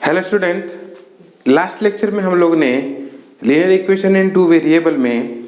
Hello student, last lecture में हम लोग ने linear equation in two variable में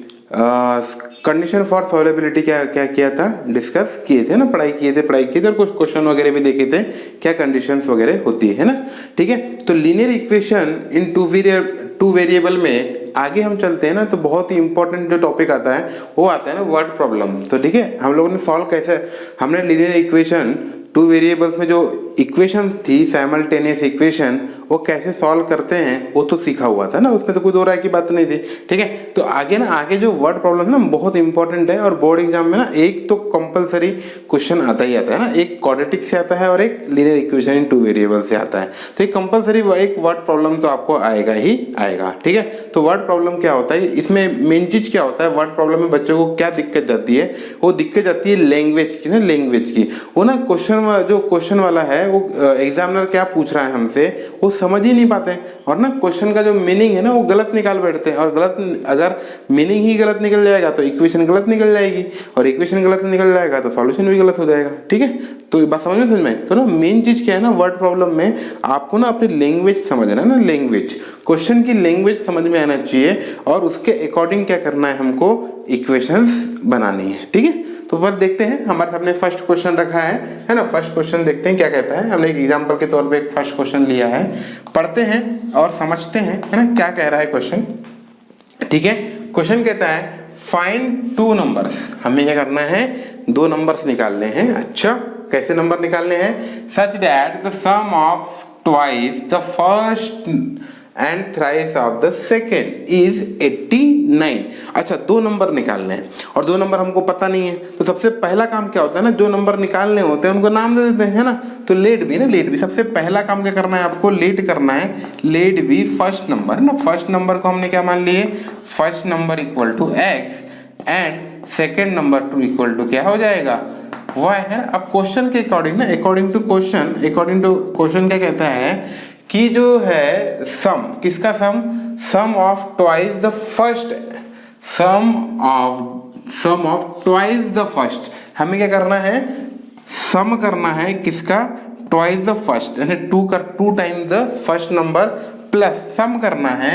कंडीशन फॉर सॉल्वेबिलिटी क्या क्या किया था, डिस्कस किए थे ना, पढ़ाई किए थे और कुछ क्वेश्चन वगैरह भी देखे थे, क्या कंडीशंस वगैरह होती है ना। ठीक है, तो linear equation in two variable में आगे हम चलते हैं ना, तो बहुत ही इंपॉर्टेंट जो टॉपिक आता है वो आता है ना वर्ड प्रॉब्लम। तो ठीक है, हम लोगों ने सॉल्व कैसे, हमने लीनियर इक्वेशन टू वेरिएबल्स में जो इक्वेशन थी साइमल्टेनियस इक्वेशन, वो कैसे सॉल्व करते हैं वो तो सीखा हुआ था ना, उसमें तो कोई दो राय की बात नहीं थी। ठीक है, तो आगे जो वर्ड प्रॉब्लम है ना बहुत इंपॉर्टेंट है, और बोर्ड एग्जाम में ना एक तो कंपलसरी क्वेश्चन आता ही आता है ना, एक क्वाड्रेटिक से आता है और एक linear equation in two variable से आता है। तो एक कंपलसरी एक वर्ड प्रॉब्लम तो आपको आएगा ही आएगा। ठीक है, तो वर्ड प्रॉब्लम क्या होता है, इसमें मेन चीज क्या होता है, वर्ड प्रॉब्लम में बच्चों को क्या दिक्कत जाती है, वो दिक्कत जाती है लैंग्वेज की ना, लैंग्वेज की। वो ना क्वेश्चन वाला है वो एग्जामिनर क्या पूछ रहा है हमसे वो समझ ही नहीं पाते हैं, और ना क्वेश्चन का जो मीनिंग है ना वो गलत निकाल बैठते हैं, और गलत अगर मीनिंग ही गलत निकल जाएगा तो इक्वेशन गलत निकल जाएगी, और इक्वेशन गलत निकल जाएगा तो सॉल्यूशन भी गलत हो जाएगा। ठीक है, तो बात समझ में तो ना मेन चीज क्या है ना, वर्ड प्रॉब्लम में आपको ना अपनी लैंग्वेज समझना है ना, लैंग्वेज, क्वेश्चन की लैंग्वेज समझ में आना चाहिए, और उसके अकॉर्डिंग क्या करना है, हमको इक्वेशंस बनानी है। ठीक है, तो बस देखते हैं, हमारे सामने फर्स्ट क्वेश्चन रखा है ना, फर्स्ट क्वेश्चन देखते हैं क्या कहता है। हमने एक एग्जांपल के तौर पे एक फर्स्ट क्वेश्चन लिया है, पढ़ते हैं और समझते हैं है ना क्या कह रहा है क्वेश्चन। ठीक है, क्वेश्चन कहता है फाइंड टू नंबर्स, हमें क्या करना है, दो नंबर्स निकालने हैं। अच्छा, कैसे नंबर निकालने हैं, such that the sum of twice the first and thrice of the second is 89। अच्छा, दो नंबर निकालने हैं और दो नंबर हमको पता नहीं है, तो सबसे पहला काम क्या होता है ना, जो नंबर निकालने होते हैं उनको नाम दे देते हैं ना। तो लेट बी ना, लेट बी सबसे पहला काम क्या करना है, आपको लेट करना है, लेट बी फर्स्ट नंबर ना, फर्स्ट नंबर को हमने क्या मान लिए, first number equal to x and second number to equal to क्या हो जाएगा, वाई है ना। अब क्वेश्चन के अकॉर्डिंग ना, अकॉर्डिंग टू क्वेश्चन क्या कहता है कि जो है सम, किसका sum, sum of twice the first, sum of twice the first, हमें क्या करना है, सम करना है किसका, ट्वाइस द फर्स्ट यानी two time the first number plus sum करना है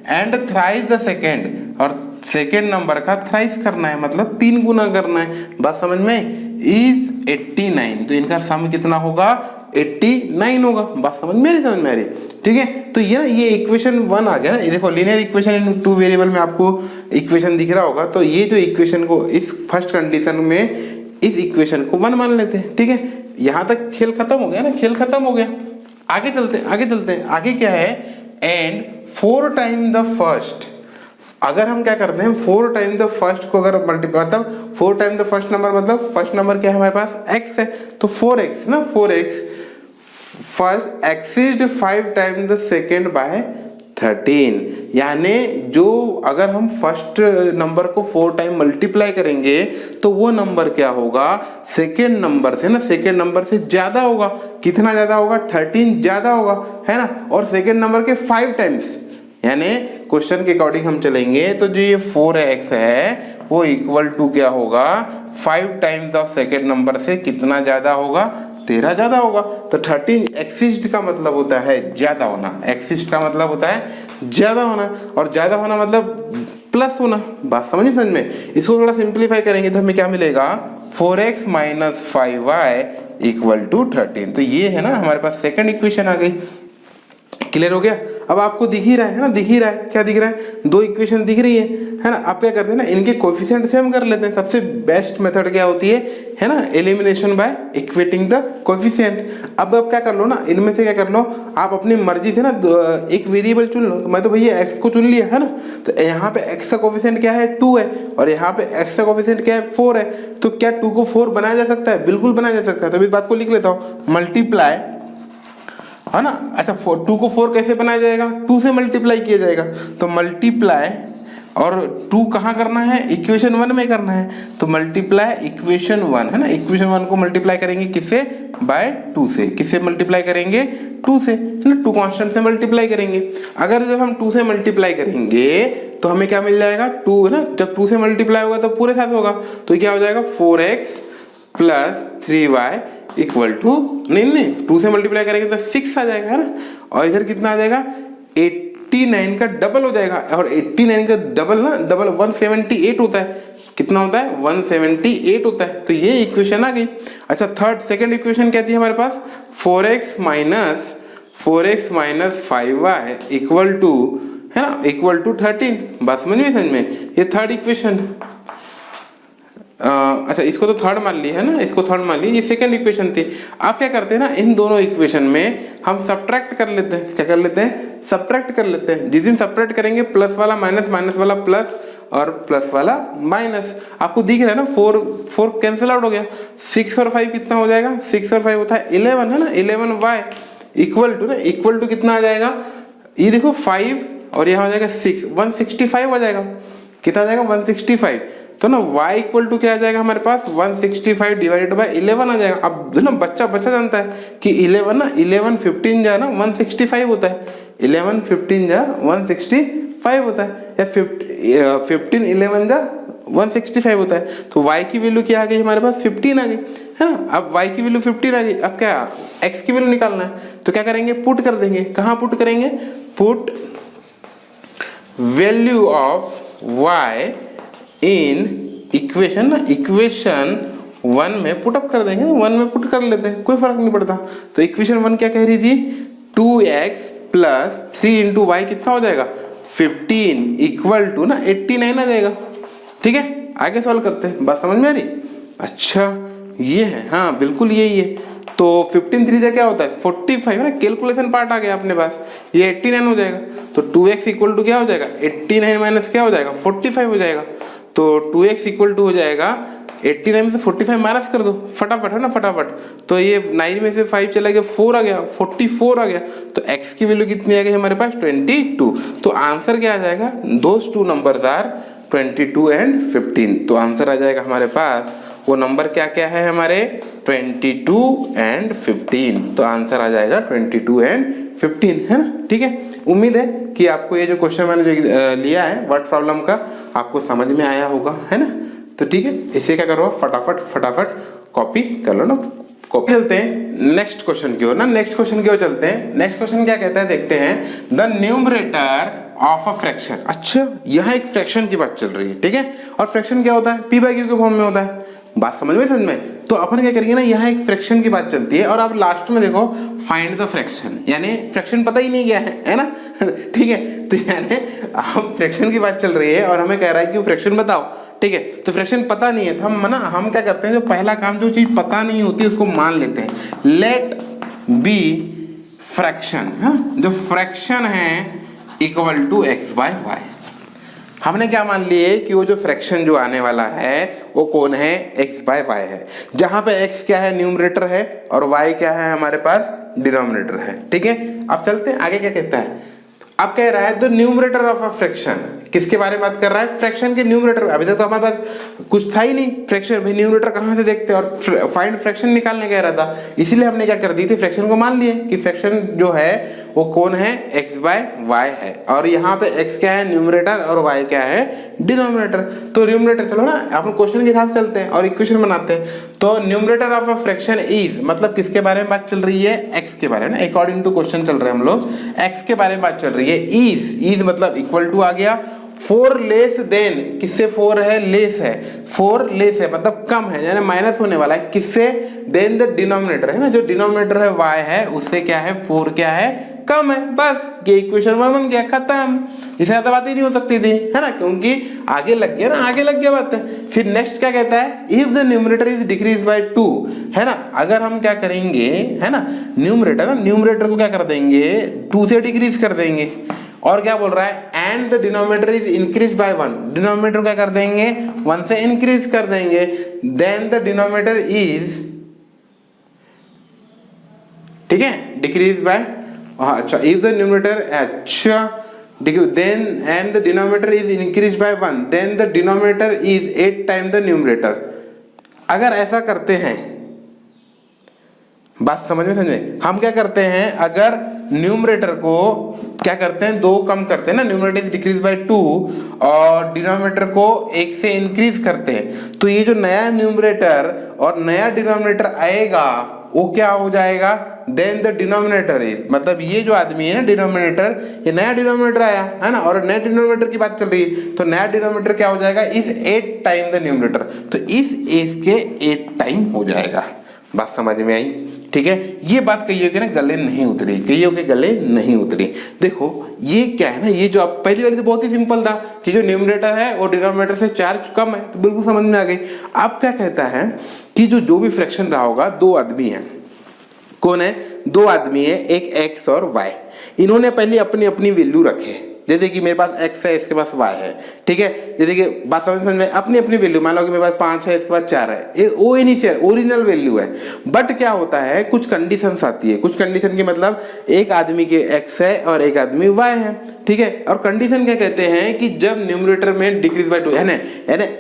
एंड थ्राइस द सेकेंड, और सेकेंड नंबर का थ्राइस करना है, मतलब 3 गुना करना है। बात समझ में, इज 89, तो इनका सम कितना होगा, 89 होगा। बात समझ में आ रही। ठीक है, तो ये इक्वेशन 1 आ गया ना, ये देखो linear equation in two variable में आपको इक्वेशन दिख रहा होगा, तो ये जो इक्वेशन को इस फर्स्ट कंडीशन में इस इक्वेशन को 1 मान लेते हैं। ठीक है, यहां तक खेल खत्म हो गया ना, खेल खत्म हो गया। आगे चलते हैं, आगे क्या है, एंड 4 टाइम द फर्स्ट, अगर हम क्या करते हैं 4 टाइम द फर्स्ट को अगर मल्टीप्लाई, मतलब 4 टाइम द फर्स्ट नंबर, मतलब फर्स्ट नंबर क्या है हमारे पास, x है, तो 4x ना, 4x first exceeds 5 time the second by 13, यानी जो अगर हम फर्स्ट नंबर को 4 टाइम मल्टीप्लाई करेंगे तो वो नंबर क्या होगा, सेकेंड नंबर से ना, सेकेंड नंबर से ज्यादा होगा। कितना ज्यादा होगा, 13 ज्यादा होगा है ना, और सेकेंड नंबर के 5 टाइम्स, यानी क्वेश्चन के अकॉर्डिंग हम चलेंगे तो जो ये 4x है वो इक्वल टू क्या होगा, 5 टाइम्स ऑफ सेकेंड नंबर से कितना ज्यादा होगा, 13 ज्यादा होगा। तो 13 एक्सिस्ट का मतलब होता है ज्यादा होना, एक्सिस्ट का मतलब होता है ज्यादा होना, और ज्यादा होना मतलब प्लस होना। बात समझ में, इसको थोड़ा सिंप्लीफाई करेंगे तो हमें क्या मिलेगा, 4x minus 5y equal to 13। तो ये है ना हमारे पास सेकेंड इक्वेशन आ गई। क्लियर हो गया। अब आपको दिख ही रहा है ना, दिख ही रहा है, क्या दिख रहा है, दो इक्वेशन दिख रही है ना। आप क्या करते हैं ना, इनके कोएफिशिएंट से हम कर लेते हैं। सबसे बेस्ट मेथड क्या होती है ना, elimination by equating the coefficient. अब क्या कर लो ना, इनमें से क्या कर लो, आप अपनी मर्जी से ना एक वेरिएबल चुन लो। तो मैं तो भैया x को चुन लिया है ना, तो यहाँ पे x का कोएफिशिएंट क्या है, 2 है, और यहाँ पे x का कोएफिशिएंट क्या है, 4 है। तो क्या 2 को 4 बनाया जा सकता है, बिल्कुल बनाया जा सकता है। तो इस बात को लिख लेता हूँ, मल्टीप्लाई है ना। अच्छा, 2 को 4 कैसे बनाया जाएगा, 2 से मल्टीप्लाई किया जाएगा। तो मल्टीप्लाई, और 2 कहाँ करना है, इक्वेशन 1 में करना है, तो मल्टीप्लाई इक्वेशन 1 है ना। इक्वेशन 1 को मल्टीप्लाई करेंगे किससे, बाय 2 से। किससे मल्टीप्लाई करेंगे, 2 से ना, 2 कांस्टेंट से मल्टीप्लाई करेंगे। अगर जब हम 2 से मल्टीप्लाई करेंगे तो हमें क्या मिल जाएगा, 2 है ना। जब 2 से मल्टीप्लाई होगा तो पूरे साथ होगा, तो क्या हो जाएगा, 4x plus 3y equal to, नहीं 2 से मल्टीप्लाई करेंगे तो 6 आ जाएगा है ना, और इधर कितना आ जाएगा 89 का डबल हो जाएगा, और 89 का डबल ना डबल 178 होता है। कितना होता है 178 होता है। तो ये इक्वेशन आ गई। अच्छा सेकंड इक्वेशन क्या थी हमारे पास 4x minus 5y equal to है ना इक्वल टू 13। बात समझ में ये थर्ड इक्वेशन। अच्छा इसको तो थर्ड मान ली है ना, इसको थर्ड मान ली, ये सेकंड इक्वेशन थी। आप क्या करते हैं ना इन दोनों इक्वेशन में हम सब्ट्रैक्ट कर लेते हैं। क्या कर लेते हैं सब्ट्रैक्ट कर लेते हैं। जिस दिन सब्ट्रैक्ट करेंगे प्लस वाला माइनस, माइनस वाला प्लस और प्लस वाला माइनस। आपको दिख रहा है ना 4 कैंसिल आउट हो गया। 6 और 5 कितना हो जाएगा 6 और 5 होता है 11 है ना 11y इक्वल टू ना इक्वल टू कितना आ जाएगा ये देखो 5 और यहाँ हो जाएगा 6 165 हो जाएगा। कितना आ जाएगा 165। तो ना y इक्वल टू क्या आ जाएगा हमारे पास 165 डिवाइडेड बाय 11 आ जाएगा। अब ना बच्चा जानता है कि 11 ना 11 15 जा ना 165 होता है। 11 15 जा 165 होता है, या 15 11 जा 165 होता है। तो y की वैल्यू क्या आ गई हमारे पास 15 आ गई है ना। अब y की वैल्यू 15 आ गई। अब क्या x की वैल्यू निकालना है, तो क्या करेंगे पुट कर देंगे। कहाँ पुट करेंगे put value of y in equation ना इक्वेशन 1 में पुटअप कर देंगे ना, 1 में पुट कर लेते हैं कोई फर्क नहीं पड़ता। तो इक्वेशन 1 क्या कह रही थी 2x प्लस 3 इंटू वाई कितना हो जाएगा 15 इक्वल टू ना 89 आ जाएगा। ठीक है आगे सॉल्व करते हैं। बात समझ में आ रही। अच्छा ये है हाँ बिल्कुल यही है। तो 15 3 जा क्या होता है 45 है ना, कैलकुलेशन पार्ट आ गया अपने पास, ये 89 हो जाएगा। तो 2x इक्वल टू क्या हो जाएगा 89 माइनस क्या हो जाएगा 45 हो जाएगा। तो 2x इक्वल टू हो जाएगा 89 में से 45 माइनस कर दो फटाफट है ना फटाफट। तो ये 9 में से 5 चला गया 4 आ गया 44 आ गया। तो x की वैल्यू कितनी आ गई हमारे पास 22। तो आंसर क्या आ जाएगा those two numbers are 22 and 15। तो आंसर आ जाएगा हमारे पास वो नंबर क्या क्या है हमारे 22 एंड 15। तो आंसर आ जाएगा 22 एंड 15 है ना। ठीक है उम्मीद है कि आपको ये जो क्वेश्चन मैंने जो लिया है वर्ड प्रॉब्लम का आपको समझ में आया होगा है ना। तो ठीक है इसे क्या करो फटाफट कॉपी कर लो ना। कॉपी चलते हैं नेक्स्ट क्वेश्चन की ओर ना। नेक्स्ट क्वेश्चन की ओर चलते हैं। नेक्स्ट क्वेश्चन क्या कहता है देखते हैं the numerator of a fraction. अच्छा यहाँ एक फ्रैक्शन की बात चल रही है। ठीक है और फ्रैक्शन क्या होता है p/q के फॉर्म में होता है। बात समझ में। तो अपन क्या करेंगे ना यहाँ एक फ्रैक्शन की बात चलती है और आप लास्ट में देखो फाइंड द फ्रैक्शन, यानी फ्रैक्शन पता ही नहीं क्या है ना। ठीक है तो यानी अब फ्रैक्शन की बात चल रही है और हमें कह रहा है कि फ्रैक्शन बताओ। ठीक है तो फ्रैक्शन पता नहीं है तो हम क्या करते हैं जो पहला काम जो चीज पता नहीं होती उसको मान लेते हैं। लेट बी फ्रैक्शन है जो फ्रैक्शन है इक्वल टू x/y। हमने क्या मान लिए कि वो जो फ्रैक्शन जो आने वाला है वो कौन है x/y है, जहां पे x क्या है न्यूमरेटर है और y क्या है हमारे पास डिनोमिनेटर है। ठीक है अब चलते हैं आगे क्या कहता है। अब कह रहा है the numerator of a fraction. किसके बारे में बात कर रहा है फ्रैक्शन के न्यूमरेटर। अभी तक तो हमारे पास कुछ था ही नहीं फ्रैक्शन, भाई न्यूमरेटर कहाँ से देखते हैं और फाइंड फ्रैक्शन निकालने कह रहा था। इसीलिए हमने क्या कर दी थी फ्रैक्शन को मान लिए कि फ्रैक्शन जो है वो कौन है x/y है और यहाँ पे x क्या है न्यूमरेटर और y क्या है डिनोमिनेटर। तो न्यूमरेटर चलो ना अपन क्वेश्चन के हिसाब से चलते हैं और इक्वेशन बनाते हैं। तो numerator of a fraction is मतलब किसके बारे में बात चल रही है x के बारे में, अकॉर्डिंग टू क्वेश्चन चल रहे हैं हम लोग x के बारे में बात चल रही है। इज मतलब इक्वल टू आ गया 4 लेस देन, किससे 4 है लेस है 4 लेस है मतलब कम है यानी माइनस होने वाला है किससे देन द डिनोमिनेटर है ना, जो डिनोमिनेटर है y है उससे क्या है 4 क्या है कम है। बस ये इक्वेशन 1 बन गया खत्म। इससे ज्यादा बात ही नहीं हो सकती थी है ना, क्योंकि आगे लग गया ना आगे लग गया बात है। फिर नेक्स्ट क्या कहता है if the numerator is decrease by 2 है ना। अगर हम क्या करेंगे है ना न्यूमरेटर को क्या कर देंगे 2 से डिक्रीज कर देंगे और क्या बोल रहा है and the denominator is increase by 1। Denominator क्या कर देंगे 1 से इंक्रीज कर देंगे देन द डिनोमिनेटर इज ठीक है डिक्रीज बाय अच्छा इफ द न्यूमरेटर अच्छा then and the denominator is increase by 1 then the denominator is 8 time the numerator. अगर ऐसा करते हैं बात समझ में हम क्या करते हैं अगर न्यूमरेटर को क्या करते हैं 2 कम करते हैं ना, न्यूमरेटर इज डिक्रीज बाय 2 और डिनोमिनेटर को 1 से इंक्रीज करते हैं तो ये जो नया न्यूमरेटर और नया डिनोमिनेटर आएगा वो क्या हो जाएगा देन द डिनोमिनेटर इज, मतलब ये जो आदमी है ना डिनोमिनेटर, ये नया डिनोमिनेटर आया है ना, और नए डिनोमिनेटर की बात चल रही है, तो नया डिनोमिनेटर क्या हो जाएगा, इस 8 टाइम द न्यूमरेटर, तो इस के 8 टाइम हो जाएगा। बात समझ में आई? ठीक है, ये बात कईयों के ना गले नहीं उतरी, कईयों के गले नहीं उतरी। देखो ये क्या है ना, ये जो आप पहली वाली तो बहुत ही सिंपल था कि जो न्यूमरेटर है वो डिनोमिनेटर से चार्ज कम है, तो बिल्कुल समझ में आ गई। अब क्या कहता है कि जो भी फ्रैक्शन रहा होगा, दो आदमी है, कौन है, दो आदमी है, एक एक्स और वाई, इन्होंने पहले अपनी अपनी वैल्यू रखे, जैसे कि मेरे पास x है, इसके पास y है, ठीक है, जैसे कि बात समझ में, अपनी अपनी वैल्यू, मान लो कि मेरे पास 5 है, इसके पास 4 है, ये वो इनिशियल ओरिजिनल वैल्यू है। बट क्या होता है, कुछ कंडीशंस आती है, कुछ कंडीशन की मतलब एक आदमी के x है और एक आदमी y है, ठीक है, और कंडीशन क्या कहते हैं कि जब न्यूमरेटर में डिक्रीज बाय 2 यानी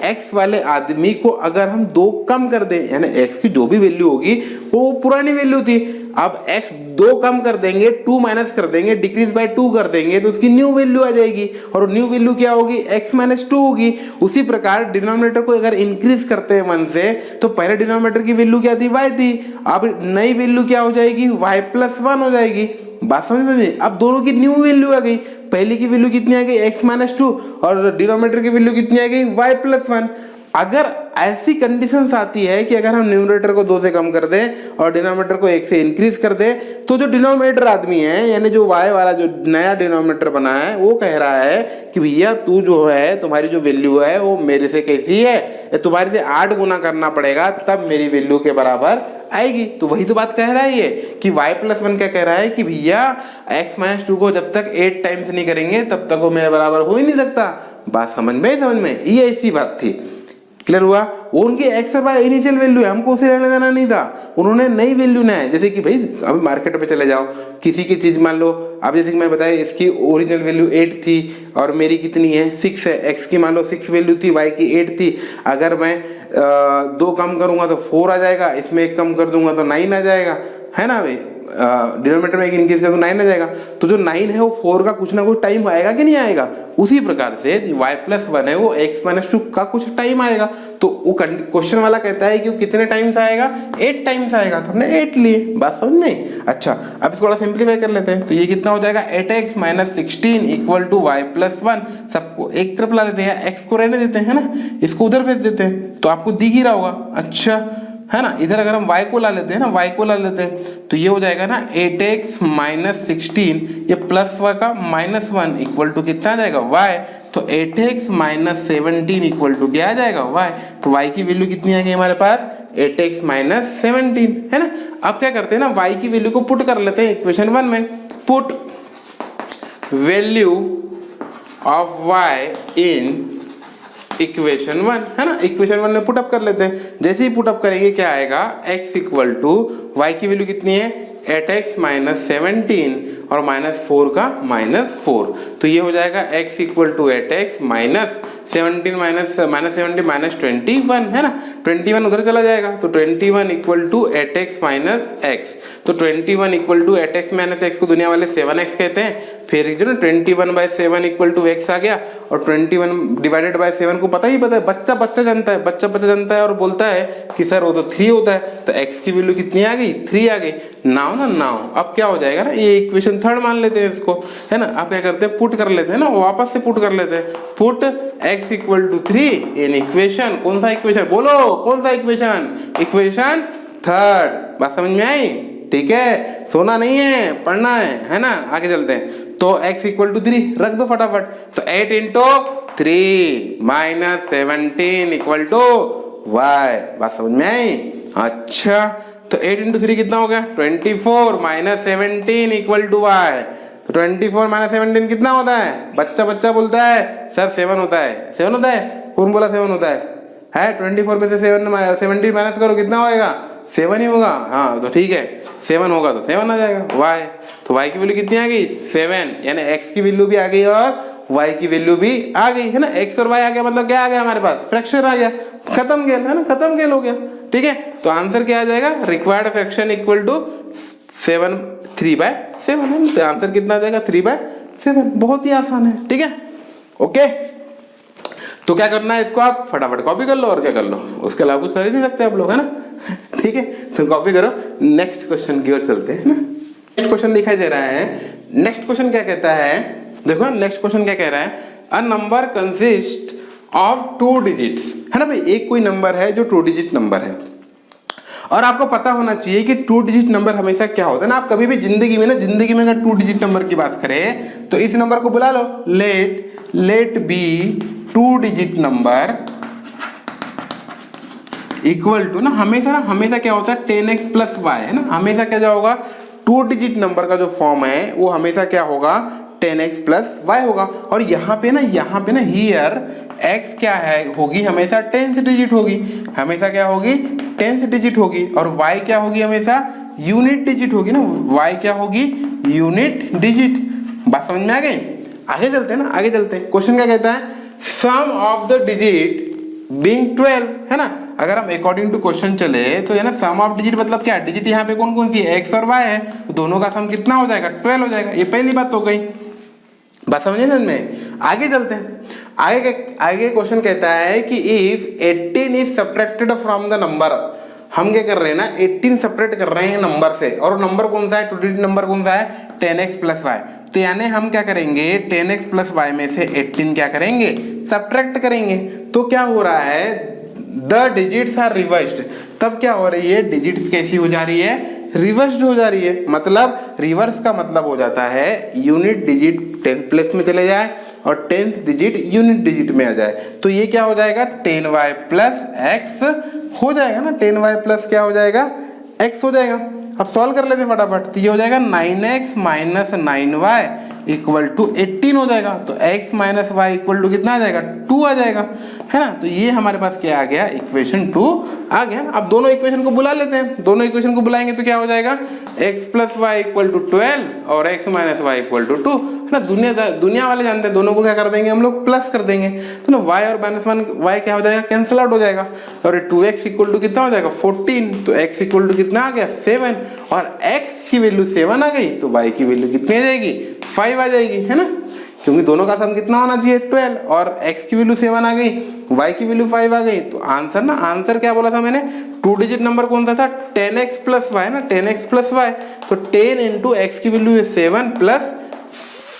x वाले आदमी को अगर हम 2 कम कर दें, यानी x की जो भी वैल्यू होगी वो पुरानी वैल्यू थी, अब x 2 कम कर देंगे, 2 माइनस कर देंगे, डिक्रीज बाय 2 कर देंगे, तो उसकी न्यू वैल्यू आ जाएगी, और न्यू वैल्यू क्या होगी, x माइनस 2 होगी। उसी प्रकार डिनोमिनेटर को अगर इंक्रीज करते हैं 1 से, तो पहले डिनोमिनेटर की वैल्यू क्या थी, y थी, अब नई वैल्यू क्या हो जाएगी, y प्लस 1 हो जाएगी। बात समझे? अब दोनों की न्यू वैल्यू आ गई, पहले की वैल्यू कितनी आ गई, x माइनस 2, और डिनोमिनेटर की वैल्यू कितनी आ गई, y प्लस 1। अगर ऐसी कंडीशंस आती है कि अगर हम न्यूमरेटर को 2 से कम कर दें और डिनोमिनेटर को 1 से इंक्रीज कर दें, तो जो डिनोमिनेटर आदमी है, यानी जो y वाला जो नया डिनोमिनेटर बना है, वो कह रहा है कि भैया तू जो है, तुम्हारी जो वैल्यू है वो मेरे से कैसी है, तुम्हारे से 8 गुना करना पड़ेगा तब मेरी वैल्यू के बराबर आएगी। तो वही तो बात कह रहा है ये कि y प्लस 1 क्या कह रहा है कि भैया x माइनस 2 को जब तक 8 टाइम्स नहीं करेंगे तब तक वो मेरे बराबर हो ही नहीं सकता। बात समझ में? ये ऐसी बात थी। क्लियर हुआ? वो उनकी एक्स और वाई इनिशियल वैल्यू है, हमको उसे लेना देना नहीं था, उन्होंने नई वैल्यू ना है। जैसे कि भाई अभी मार्केट पे चले जाओ, किसी की चीज मान लो, अब जैसे कि मैं बताया इसकी ओरिजिनल वैल्यू 8 थी और मेरी कितनी है 6 है, एक्स की मान लो 6 वैल्यू थी, वाई की 8 थी, अगर मैं 2 कम करूंगा तो 4 आ जाएगा, इसमें 1 कम कर दूंगा तो 9 आ जाएगा, है ना भाई, डिनोमिनेटर में एक इंक्रीज कर तो 9 आ जाएगा, तो जो 9 है वो 4 का कुछ ना कुछ टाइम आएगा कि नहीं आएगा। उसी प्रकार से y प्लस 1 है वो x माइनस 2 का कुछ टाइम आएगा, तो वो क्वेश्चन वाला कहता है कि वो कितने टाइम्स आएगा, 8 टाइम्स आएगा, तो हमने 8 लिए। बात समझ में? अच्छा, अब इसको थोड़ा सिंप्लीफाई कर लेते हैं, तो ये कितना हो जाएगा 8x minus 16 equal to y plus 1। सबको एक तरफ ला लेते हैं, x को रहने देते हैं ना, इसको उधर भेज देते हैं, तो आपको दिख ही रहा होगा, अच्छा है ना। इधर अगर हम y को ला लेते हैं ना, y को ला लेते हैं, तो ये हो जाएगा ना 8x माइनस 16, ये प्लस y का माइनस 1 इक्वल टू कितना आ जाएगा y, तो 8x माइनस 17 इक्वल टू क्या आ जाएगा y, तो y की वैल्यू कितनी आ गई हमारे पास 8x माइनस 17, है ना। अब क्या करते हैं ना, y की वैल्यू को पुट कर लेते हैं इक्वेशन 1 में, put value of y in equation 1, है ना, इक्वेशन 1 में पुटअप कर लेते हैं। जैसे ही पुटअप करेंगे क्या आएगा, x इक्वल टू y की वैल्यू कितनी है 8x माइनस 17 और माइनस 4 का माइनस 4, तो ये हो जाएगा x equal to 8x minus 17 minus 17 minus 21, है ना, 21 उधर चला जाएगा, तो 21 equal to 8x minus x, तो 21 equal to 8x minus x को दुनिया वाले 7x कहते हैं। फिर जो ना 21 बाय 7 इक्वल टू x आ गया, और 21 डिवाइडेड बाय 7 को पता है, बच्चा जानता है और बोलता है कि सर वो तो 3 होता है, तो x की वैल्यू कितनी आ गई 3 आ गई। नाउ अब क्या हो जाएगा ना, ये इक्वेशन 3 मान लेते हैं इसको, है ना। अब क्या करते हैं, पुट कर लेते हैं ना, वापस से पुट कर लेते हैं, put x equal to 3 in equation, कौन सा इक्वेशन बोलो, कौन सा इक्वेशन, इक्वेशन 3। बात समझ में आई? ठीक है, सोना नहीं है, पढ़ना है ना। आगे चलते हैं, तो x इक्वल टू 3 रख दो फटाफट, तो 8 into 3 minus 17 equal to y। बात समझ में आई? अच्छा, तो 8 इंटू 3 कितना हो गया 24 माइनस 17 इक्वल टू y, तो 24 माइनस 17 कितना होता है, बच्चा बोलता है सर 7 होता है, 7 होता है, कौन बोला 7 होता है 24 में से 17 माइनस करो, कितना होएगा 7 ही होगा, हाँ तो ठीक है 7 होगा तो 7 आ जाएगा y, तो y की वैल्यू कितनी आ गई 7, यानी x की वैल्यू भी आ गई और y की वैल्यू भी आ गई, है ना। x और y आ गया, मतलब क्या आ गया हमारे पास, फ्रैक्शन आ गया, खत्म गेम, है ना, खत्म गेम हो गया। ठीक है, तो आंसर क्या आ जाएगा, रिक्वायर्ड फ्रैक्शन इक्वल टू 3/7, है, तो आंसर कितना आ जाएगा 3/7, बहुत ही आसान है। ठीक है, ओके। तो क्या करना है, इसको आप फटाफट कॉपी कर लो और क्या कर लो, उसके अलावा कुछ कर ही नहीं सकते आप लोग, है ना। ठीक है, तो कॉपी करो, नेक्स्ट क्वेश्चन की ओर चलते हैं ना। नेक्स्ट क्वेश्चन दिखाई दे रहा है, नेक्स्ट क्वेश्चन क्या कहता है, देखो नेक्स्ट क्वेश्चन क्या कह रहा है, a number consist of 2 digits, है ना भाई, एक कोई नंबर है जो 2 डिजिट नंबर है, और आपको पता होना चाहिए कि 2 डिजिट नंबर हमेशा क्या होता है ना। आप कभी भी जिंदगी में अगर 2 डिजिट नंबर की बात करें तो इस नंबर को बुला लो, let be 2 digit number equal to ना हमेशा क्या होता है 10x प्लस वाई, है ना। हमेशा क्या जाओगा, 2 डिजिट नंबर का जो फॉर्म है वो हमेशा क्या होगा, 10x प्लस वाई होगा। और यहाँ पे ना हियर x क्या है, होगी हमेशा 10th डिजिट होगी, हमेशा क्या होगी 10th डिजिट होगी, और y क्या होगी, हमेशा यूनिट डिजिट होगी ना, y क्या होगी, यूनिट डिजिट। बात समझ में आ गई। आगे चलते हैं ना, आगे चलते हैं। क्वेश्चन क्या कहता है, sum of the digit being 12, है ना। अगर हम अकॉर्डिंग टू क्वेश्चन चले तो है ना, सम ऑफ डिजिट मतलब क्या, डिजिट यहाँ पे कौन कौन सी है, x और y है, तो दोनों का सम कितना हो जाएगा, 12 हो जाएगा। ये पहली बात हो गई, बात समझे ना में। आगे चलते हैं, आगे क्वेश्चन कहता है कि if 18 is subtracted from the number, हम क्या कर रहे हैं ना, 18 सब्ट्रैक्ट कर रहे हैं नंबर से, और नंबर कौन सा है, 2 डिजिट नंबर कौन सा है, 10x प्लस वाई। तो यानी हम क्या करेंगे, 10x प्लस वाई में से 18 क्या करेंगे, सब्ट्रैक्ट करेंगे। तो क्या हो रहा है, द डिजिट्स आर रिवर्स्ड, तब क्या हो रही है, डिजिट्स कैसी हो जा रही है, रिवर्स्ड हो जा रही है। मतलब रिवर्स का मतलब हो जाता है यूनिट डिजिट 10th प्लेस में चले जाए और 10th डिजिट यूनिट डिजिट में आ जाए। तो ये क्या हो जाएगा, 10y प्लस एक्स हो जाएगा ना, 10y प्लस क्या हो जाएगा, x हो जाएगा। अब सॉल्व कर लेते हैं फटाफट, तो ये हो जाएगा 9x minus 9y equal to 18 हो जाएगा। तो x minus y equal to कितना आ जाएगा, 2 आ जाएगा, है ना। तो ये हमारे पास क्या आ गया, इक्वेशन 2 आ गया। अब दोनों इक्वेशन को बुला लेते हैं, दोनों इक्वेशन को बुलाएंगे तो क्या हो जाएगा, x plus y equal to 12 और x minus y equal to 2, है ना। दुनिया वाले जानते हैं, दोनों को क्या कर देंगे हम लोग, प्लस कर देंगे। तो ना y और माइनस 1 क्या हो जाएगा, कैंसिल आउट हो जाएगा, और 2x इक्वल टू कितना हो जाएगा, 14। तो x इक्वल टू कितना आ गया, 7, और x की वैल्यू 7 आ गई, तो y की वैल्यू कितनी आ जाएगी, 5 आ जाएगी, है ना। क्योंकि दोनों का सम कितना होना चाहिए, 12, और x की वैल्यू 7 आ गई, y की वैल्यू 5 आ गई। तो आंसर क्या बोला था मैंने, 2 डिजिट नंबर कौन सा था, 10x प्लस वाई ना, 10x प्लस वाई। तो 10 इंटू एक्स की वैल्यू है 7 प्लस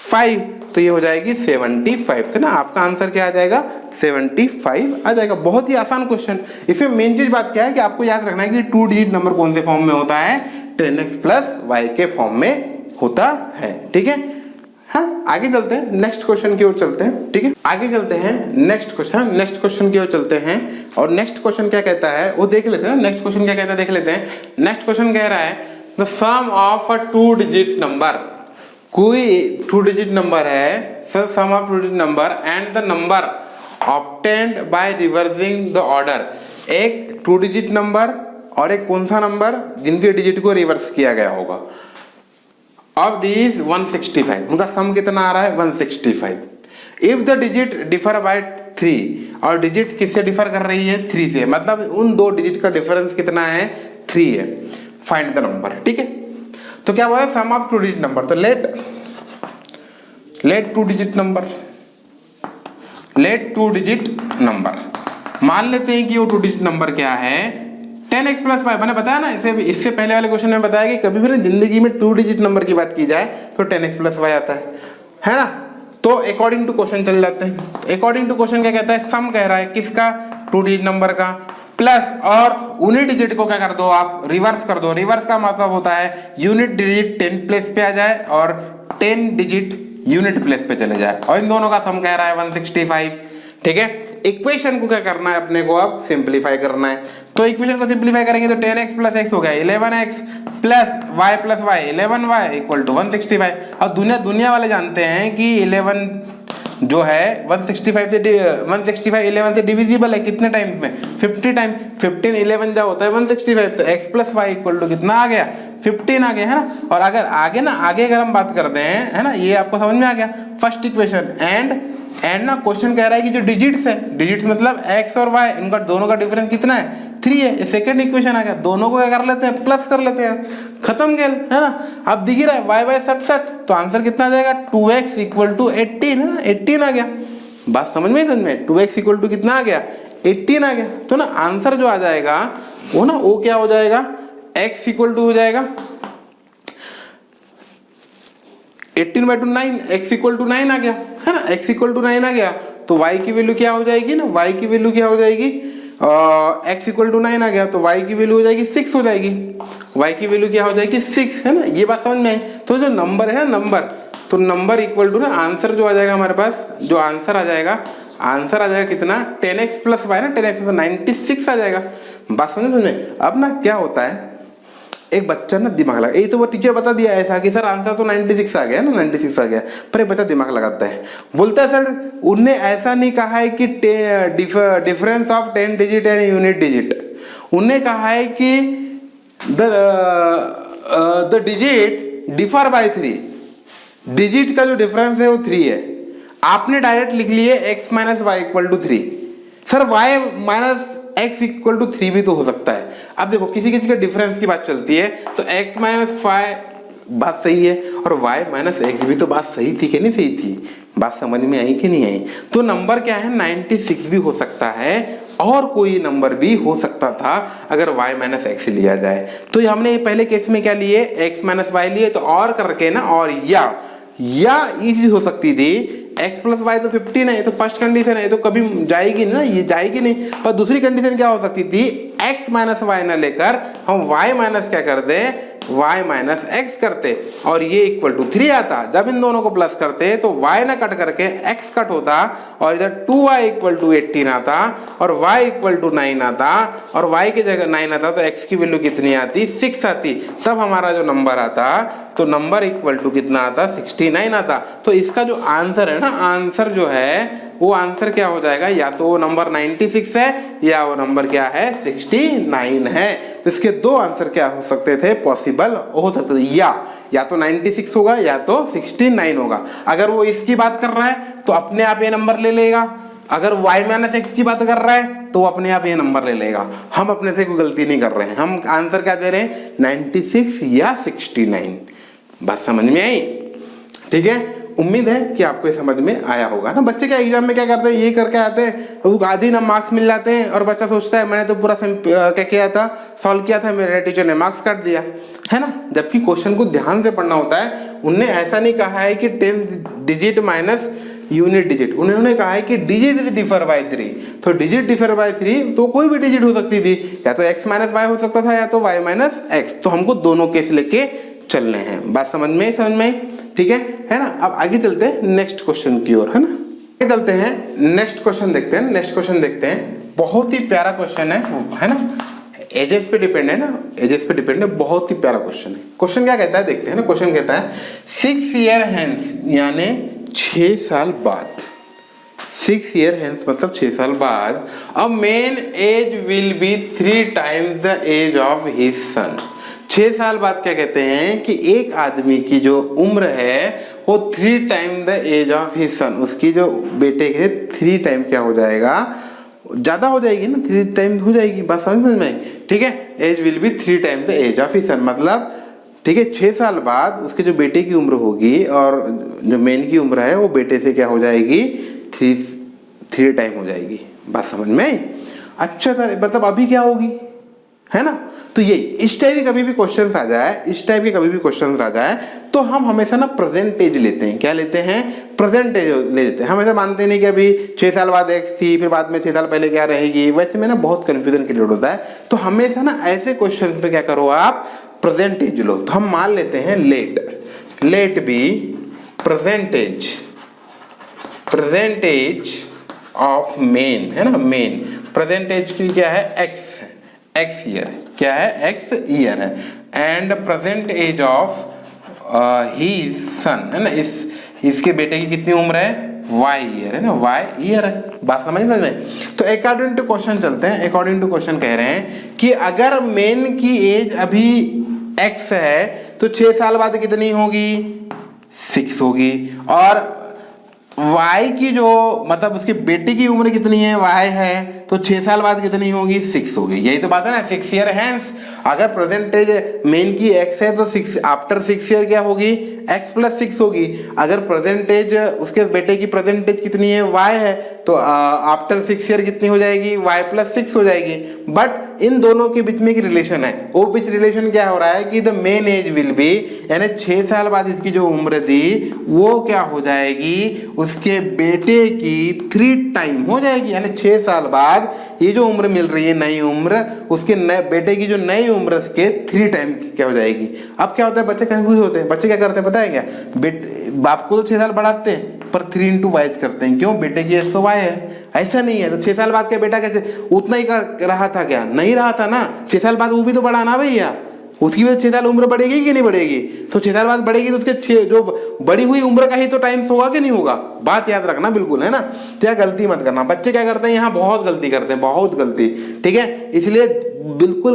5, तो ये हो जाएगी 75। तो ना आपका आंसर क्या आ जाएगा, 75 आ जाएगा। बहुत ही आसान क्वेश्चन। इसमें मेन चीज बात क्या है कि आपको याद रखना है कि 2 डिजिट नंबर कौन से फॉर्म में होता है, 10x प्लस वाई के फॉर्म में होता है, ठीक है। हाँ, आगे चलते हैं, नेक्स्ट क्वेश्चन की ओर चलते हैं, ठीक है। आगे चलते हैं नेक्स्ट क्वेश्चन की ओर चलते हैं। और नेक्स्ट क्वेश्चन क्या कहता है वो देख लेते हैं ना, नेक्स्ट क्वेश्चन क्या कहता है देख लेते हैं। नेक्स्ट क्वेश्चन कह रहा है, the sum of a 2 digit number, कोई 2 डिजिट नंबर है, sum of 2 digit number and the number obtained by reversing the order. एक 2 डिजिट नंबर और एक कौन सा नंबर जिनके डिजिट को रिवर्स किया गया होगा। अब डी इज 165, उनका सम कितना आ रहा है, 165। If the digit differ by 3, और डिजिट किससे डिफर कर रही है, 3 से, मतलब उन दो डिजिट का डिफरेंस कितना है, 3 है। फाइंड द नंबर, ठीक है। तो क्या बोला, सम ऑफ 2 डिजिट नंबर। तो लेट 2 डिजिट नंबर मान लेते हैं कि वो 2 डिजिट नंबर क्या है, 10x प्लस वाई। मैंने बताया ना, इससे पहले वाले क्वेश्चन में बताया कि कभी भी जिंदगी में 2 डिजिट नंबर की बात की जाए तो 10x प्लस वाई आता है ना। तो अकॉर्डिंग टू क्वेश्चन चल जाते हैं। अकॉर्डिंग टू क्वेश्चन क्या कहता है, सम कह रहा है किसका, 2 डिजिट नंबर का, प्लस और यूनिट डिजिट को क्या कर दो आप, रिवर्स कर दो। रिवर्स का मतलब होता है यूनिट डिजिट 10 प्लेस पे आ जाए और 10 डिजिट यूनिट प्लेस पे चले जाए, और इन दोनों का सम कह रहा है 165, ठीक है। इक्वेशन को क्या करना है अपने को, अब सिंप्लीफाई करना है। तो इक्वेशन को सिंप्लीफाई करेंगे तो 10x प्लस एक्स हो गया 11x plus y plus y 11y equal to 165। और दुनिया वाले जानते हैं कि 11 जो है 165 11 से डिविजिबल है कितने टाइम्स में, 50 टाइम। 15 11 जा होता है 165, तो x plus y equal to कितना आ गया, 15 आ गया, है ना। और अगर आगे अगर हम बात करते हैं, है ना, ये आपको समझ में आ गया फर्स्ट इक्वेशन। एंड ना क्वेश्चन कह रहा है कि जो डिजिट्स है, डिजिट्स मतलब x और y, इनका दोनों का डिफरेंस कितना है, 3 है। ये सेकंड इक्वेशन आ गया, दोनों को क्या कर लेते हैं, प्लस कर लेते हैं, खत्म खेल, है ना। अब दिख रहा है y 67, तो आंसर कितना आ जाएगा, 2x इक्वल टू 18, है ना, 18 आ गया। बात समझ में 2x इक्वल टू कितना आ गया 18 आ गया। तो ना आंसर जो आ जाएगा वो ना वो क्या हो जाएगा x इक्वल टू हो जाएगा 18/2 9, x इक्वल टू 9 आ गया है ना, x इक्वल टू 9 आ गया। तो y की वैल्यू क्या हो जाएगी ना, y की वैल्यू क्या हो जाएगी x इक्वल टू 9 आ गया तो y की वैल्यू हो जाएगी 6 हो जाएगी, y की वैल्यू क्या हो जाएगी 6 है ना। ये बात समझ में आई। तो जो नंबर है ना नंबर, तो नंबर इक्वल टू ना आंसर जो आ जाएगा हमारे पास, जो आंसर आ जाएगा कितना 10x प्लस y ना 10x प्लस 96 आ जाएगा। बात समझ में। अब ना क्या होता है एक बच्चा ना दिमाग लगा, ये तो वो टीचर बता दिया ऐसा कि सर आंसर तो 96 आ गया ना 96 आ गया, पर एक बच्चा दिमाग लगाता है, बोलता है सर उनने ऐसा नहीं कहा है कि difference of 10 digit and unit digit, उनने कहा है कि the digit differ by 3, digit का जो डिफरेंस है वो 3 है। आपने डायरेक्ट लिख लिए x minus y equal to 3, sir y minus x equal to 3 भी तो हो सकता है। अब देखो किसी किसी का डिफरेंस की बात चलती है तो x माइनस 5 बात सही है और y माइनस x भी तो बात सही थी कि नहीं सही थी, बात समझ में आई कि नहीं आई। तो नंबर क्या है 96 भी हो सकता है और कोई नंबर भी हो सकता था अगर y माइनस एक्स लिया जाए। तो हमने पहले केस में क्या लिए x माइनस वाई लिए, तो और करके ना और या ये चीज हो सकती थी x प्लस वाई तो 15 है, तो फर्स्ट कंडीशन है तो कभी जाएगी ना, ये जाएगी नहीं। पर दूसरी कंडीशन क्या हो सकती थी x माइनस वाई ना लेकर हम y माइनस क्या कर दे y माइनस एक्स करते और ये इक्वल टू 3 आता। जब इन दोनों को प्लस करते तो y ना कट करके x कट होता और इधर 2y इक्वल टू 18 आता और y इक्वल टू 9 आता और y की जगह 9 आता तो x की वैल्यू कितनी आती 6 आती। तब हमारा जो नंबर आता तो नंबर इक्वल टू कितना आता 69 आता। तो इसका जो आंसर है ना, आंसर जो है वो आंसर क्या हो जाएगा, या तो वो नंबर 96 है या वो नंबर क्या है 69 है। तो इसके दो आंसर क्या हो सकते थे, पॉसिबल हो सकते थे, या तो 96 होगा या तो 69 होगा। अगर वो इसकी बात कर रहा है तो अपने आप ये नंबर ले लेगा, अगर y माइनस एक्स की बात कर रहा है तो अपने आप ये नंबर ले लेगा। हम अपने से कोई गलती नहीं कर रहे हैं, हम आंसर क्या दे रहे हैं 96 या 69। बात समझ में आई, ठीक है। उम्मीद है कि आपको ये समझ में आया होगा ना। बच्चे क्या एग्जाम में क्या करते हैं, ये करके आते हैं तो आधी ना मार्क्स मिल जाते हैं और बच्चा सोचता है मैंने तो पूरा क्या किया था, सॉल्व किया था, मेरे टीचर ने मार्क्स काट दिया, है ना। जबकि क्वेश्चन को ध्यान से पढ़ना होता है। उनने ऐसा नहीं कहा है कि 10 डिजिट माइनस यूनिट डिजिट, उन्होंने कहा है कि डिजिट इज डिफर बाय 3। तो डिजिट डिफर बाय 3 तो कोई भी डिजिट हो सकती थी, या तो x माइनस वाई हो सकता था या तो y माइनस एक्स। तो हमको दोनों केस लेके चलने हैं। बात समझ में ठीक है ना। अब आगे चलते हैं नेक्स्ट क्वेश्चन की ओर, है ना। आगे चलते हैं नेक्स्ट क्वेश्चन देखते हैं। बहुत ही प्यारा क्वेश्चन है ना, एजेस पे डिपेंड है ना, एजेस पे डिपेंड है, बहुत ही प्यारा क्वेश्चन है। क्वेश्चन क्या कहता है देखते हैं ना। क्वेश्चन कहता है 6 ईयर हेंस, यानी 6 साल बाद, 6 ईयर हेंस मतलब 6 साल बाद, a man age will be 3 times the age of his son. 6 साल बाद क्या कहते हैं कि एक आदमी की जो उम्र है वो 3 time the age of his son, उसकी जो बेटे के 3 टाइम क्या हो जाएगा, ज्यादा हो जाएगी ना, 3 टाइम हो जाएगी। बात समझ में आई, ठीक है। Age will be 3 time the age of his son मतलब, ठीक है, 6 साल बाद उसके जो बेटे की उम्र होगी और जो मेन की उम्र है वो बेटे से क्या हो जाएगी 3 टाइम हो जाएगी। बात समझ में आई। अच्छा सर मतलब अभी क्या होगी, है ना। तो ये इस टाइप के कभी भी क्वेश्चंस आ जाए, तो हम हमेशा ना प्रेजेंट एज लेते हैं। क्या लेते हैं, प्रेजेंट एज ले लेते हैं। हम ऐसा मानते नहीं कि अभी 6 साल बाद एक्स थी, फिर बाद में 6 साल पहले क्या रहेगी। वैसे में ना बहुत कंफ्यूजन क्रिएट होता है। तो हमेशा ना ऐसे क्वेश्चन पे क्या करो आप, प्रेजेंट एज लो। तो हम मान लेते हैं let be present age of men, है ना, मेन। प्रेजेंट एज की क्या है एक्स ईयर, क्या है एक्स ईयर है, and present age of his son, है ना, इसके बेटे की कितनी उम्र है वाई ईयर, है ना, वाई ईयर है। बात समझ में। तो अकॉर्डिंग टू क्वेश्चन चलते हैं। अकॉर्डिंग टू क्वेश्चन कह रहे हैं कि अगर मेन की एज अभी एक्स है तो 6 साल बाद कितनी होगी 6 होगी, और y की जो मतलब उसके बेटे की उम्र कितनी है y है तो 6 साल बाद कितनी होगी, 6 होगी। यही तो बात है ना, 6 ईयर हैंस। अगर प्रेजेंटेज मेन की x है तो 6 आफ्टर 6 ईयर क्या होगी, x प्लस 6 होगी। अगर प्रेजेंटेज उसके बेटे की प्रेजेंटेज कितनी है, y है, तो आफ्टर 6 ईयर कितनी हो जाएगी, y प्लस 6 हो जाएगी। बट इन दोनों के बीच में एक रिलेशन है। वो बीच रिलेशन क्या हो रहा है कि the men age will be, यानी 6 साल बाद इसकी जो उम्र थी वो क्या हो जाएगी, उसके बेटे की 3 टाइम हो जाएगी। यानी 6 साल बाद ये जो उम्र मिल रही है नई उम्र, उसके बेटे की जो नई उम्र उसके 3 टाइम क्या हो जाएगी। अब क्या होता है, बच्चे कंफ्यूज होते हैं। बच्चे क्या करते हैं पता है क्या, बाप को तो 6 साल बढ़ाते हैं पर 3 into y करते हैं। क्यों, बेटे की एज तो y है। ऐसा नहीं है तो 6 साल बाद क्या बेटा कैसे उतना ही का रहा था, क्या नहीं रहा था ना। 6 साल बाद वो भी तो बढ़ा ना भैया, उसकी भी 6 साल उम्र बढ़ेगी कि नहीं बढ़ेगी। तो 6 साल बाद बढ़ेगी तो उसके जो बड़ी हुई उम्र का ही तो टाइम्स होगा कि नहीं होगा। बात याद रखना बिल्कुल, है ना। क्या गलती मत करना। बच्चे क्या करते हैं यहाँ, बहुत गलती करते हैं, बहुत गलती। ठीक है, इसलिए बिल्कुल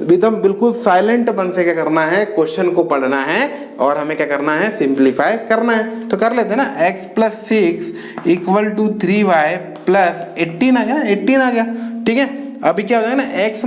एकदम बिल्कुल साइलेंट बन से क्या करना है, क्वेश्चन को पढ़ना है और हमें क्या करना है, सिंप्लीफाई करना है। तो कर लेते हैं ना, x plus 6 equal to 3y plus 18 आ गया ना, 18 आ गया। ठीक है, अभी क्या हो जाएगा ना, x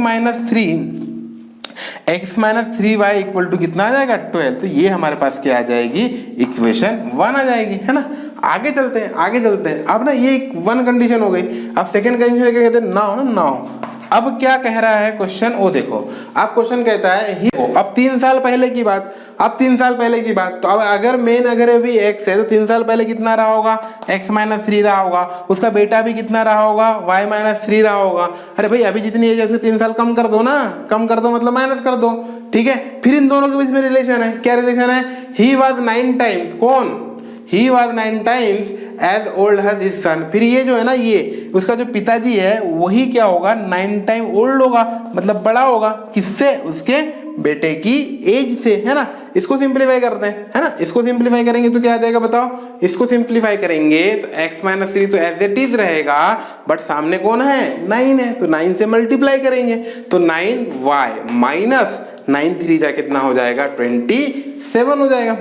minus 3y equal to कितना आ जाएगा, 12। तो ये हमारे पास क्या आ जाएगी, इक्वेशन 1 आ जाएगी, है ना। आगे चलते हैं, आगे चलते हैं। अब ना ये 1 कंडीशन हो गई। अब सेकंड कंडीशन क्या कहते हैं, नाउ ना, नाउ अब क्या कह रहा है क्वेश्चन, वो देखो। अब क्वेश्चन कहता है ही, अब 3 साल पहले की बात, अब 3 साल पहले की बात। तो अब अगर मेन अगर अभी x है तो 3 साल पहले कितना रहा होगा, x माइनस 3 रहा होगा। उसका बेटा भी कितना रहा होगा, y माइनस 3 रहा होगा। अरे भाई अभी जितनी एज है उसको 3 साल कम कर दो ना, कम कर दो मतलब माइनस कर दो। ठीक है, फिर इन दोनों के बीच में रिलेशन है। क्या रिलेशन है, ही वॉज 9 टाइम्स, कौन, he was 9 times as old as his son. फिर ये जो है ना, ये उसका जो पिताजी है वही क्या होगा, 9 टाइम ओल्ड होगा, मतलब बड़ा होगा। किससे, उसके बेटे की एज से, है ना। इसको सिंप्लीफाई करते हैं, है ना। इसको सिंप्लीफाई करेंगे तो क्या आ जाएगा बताओ। इसको सिंप्लीफाई करेंगे तो x माइनस 3 तो एज इट इज रहेगा, बट सामने कौन है, 9 है, तो 9 से मल्टीप्लाई करेंगे तो 9y माइनस 9 3 जा कितना हो जाएगा, 27 हो जाएगा।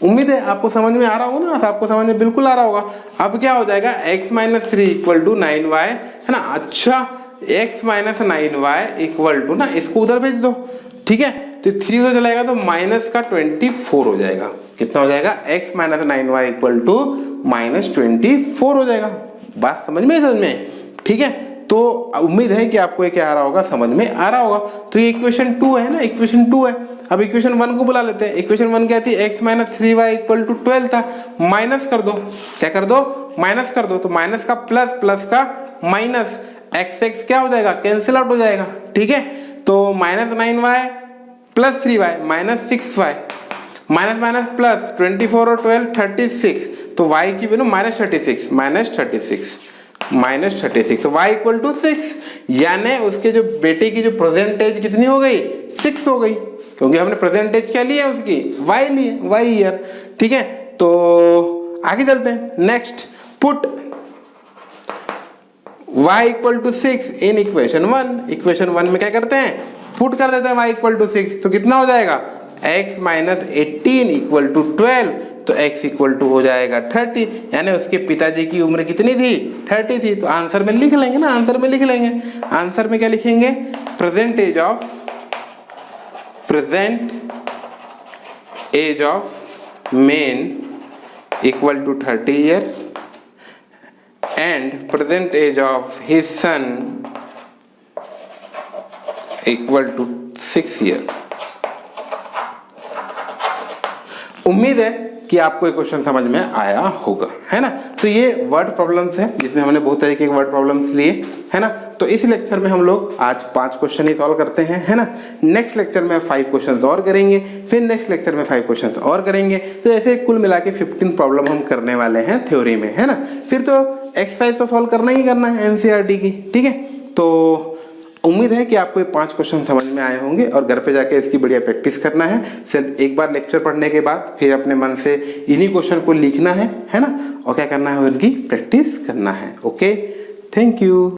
उम्मीद है आपको समझ में आ रहा होगा ना, आपको समझ में बिल्कुल आ रहा होगा। अब क्या हो जाएगा, x minus 3 equal to 9y, है ना। अच्छा, x minus 9y equal to ना, इसको उधर भेज दो। ठीक है, तो 3 उधर चलाएगा तो माइनस का 24 हो जाएगा। कितना हो जाएगा, x minus 9y equal to minus 24 हो जाएगा। बात समझ में, समझ में। ठीक है, तो उम्मीद है कि आपको ये क्या आ रहा होगा, समझ में आ रहा होगा। तो ये इक्वेशन 2 है ना, इक्वेशन 2 है। अब इक्वेशन 1 को बुला लेते हैं। इक्वेशन 1 क्या थी, x minus 3y equal to 12 था। माइनस कर दो, क्या कर दो, माइनस कर दो। तो माइनस का प्लस, प्लस का माइनस, x क्या हो जाएगा, कैंसिल आउट हो जाएगा। ठीक है, तो minus 9y plus 3y minus 6y, minus minus plus 24 और 12 36। तो y की वैल्यू माइनस 36, माइनस 36। तो y इक्वल टू 6, यानी उसके जो बेटे की जो प्रेजेंटेज कितनी हो गई, 6 हो गई, क्योंकि हमने प्रेजेंटेज क्या लिया उसकी, y लिए, y ईयर। ठीक है, तो आगे चलते हैं। Next, put y equal to 6 in equation 1। Equation 1 में क्या करते हैं, पुट कर देते हैं y इक्वल टू 6। तो कितना हो जाएगा, x माइनस 18 इक्वल टू 12। तो x इक्वल टू हो जाएगा 30, यानी उसके पिताजी की उम्र कितनी थी, 30 थी। तो आंसर में लिख लेंगे ना, आंसर में लिख लेंगे। आंसर में क्या लिखेंगे, present age of men equal to 30 year and present age of his son equal to 6 year. उम्मीद है कि आपको ये क्वेश्चन समझ में आया होगा, है ना। तो ये वर्ड प्रॉब्लम्स है, जिसमें हमने बहुत तरीके के वर्ड प्रॉब्लम्स लिए, है ना। तो इस लेक्चर में हम लोग आज 5 क्वेश्चन ही सॉल्व करते हैं, है ना। नेक्स्ट लेक्चर में 5 क्वेश्चंस और करेंगे, फिर नेक्स्ट लेक्चर में 5 क्वेश्चंस और करेंगे। तो ऐसे कुल मिला के 15 प्रॉब्लम हम करने वाले हैं थ्योरी में, है ना। फिर तो एक्सरसाइज तो सॉल्व करना ही करना है एनसीईआरटी की। ठीक है, तो उम्मीद है कि आपको ये 5 क्वेश्चन समझ में आए होंगे और घर पे जाके इसकी बढ़िया प्रैक्टिस करना है। सिर्फ एक बार लेक्चर पढ़ने के बाद फिर अपने मन से इन्हीं क्वेश्चन को लिखना है ना, और क्या करना है, उनकी प्रैक्टिस करना है। Okay, thank you.